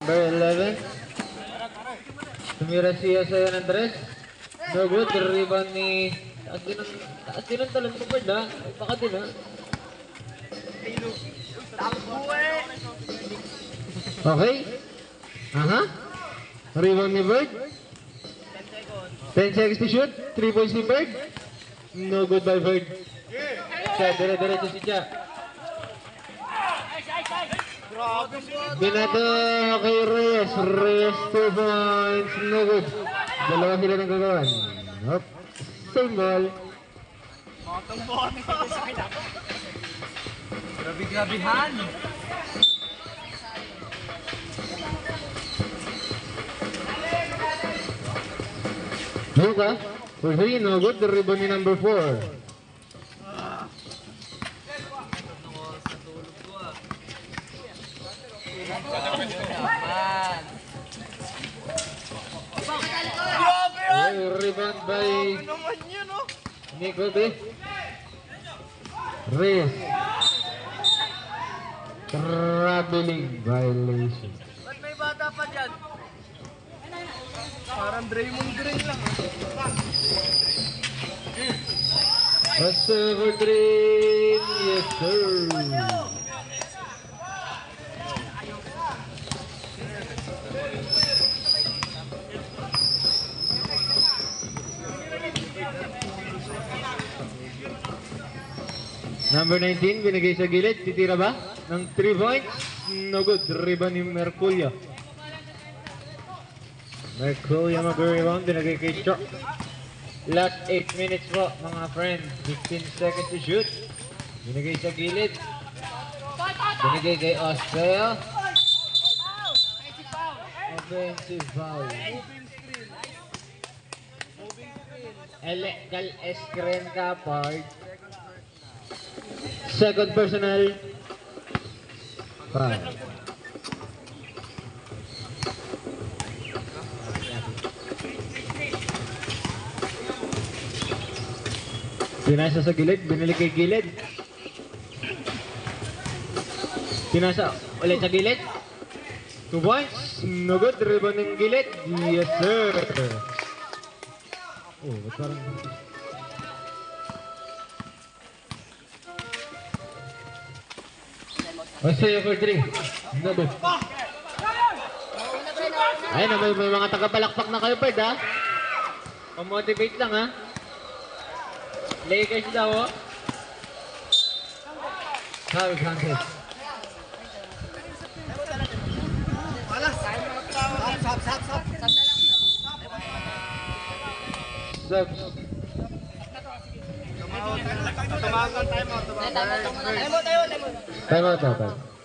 Number 11. Tumira siya sa Andres. No good. Rebound ni... Taas din ang talon ko pa na. Baka din ha. Okay. Aha. Rebound ni Bird. 10 seconds to shoot. 3 points ni Bird. No good by Bird. Siya, dire-diretso si Siya. Binato kay Reyes. Reyes 2 points. No good. Dalawa sila ng gagawan. Hop. Same ball. Grabe-grabihan. Luka. For 3. No good. The rebound ni number 4. Rebound by Nico B. Reyes. Traveling violation. Ba't may bata pa dyan? Parang Draymond Green lang. Basta for 3. Yes sir. Number 19, binigay sa gilid. Titira ba? Ng 3 points. No good. Rebound ni Merculio. Merculio mag-rebound. Binigay kay Chok. Last 8 minutes po, mga friend. 15 seconds to shoot. Binigay sa gilid. Binigay kay Oscar. Offensive foul. Kal screen ka, part. Second personal. Foul. Pinasa sa gilid, binili kay gilid. Pinasa ulit sa gilid. 2 points. No good. Rebound ng gilid. Yes sir. Oh, ba't parang... Osaya for 3. No good. Ayun na, may mga tagapalakpak na kayo, Bird, ha? Pamotivate lang, ha? Lakers daw, oh. Foul contest. Subs. Time out.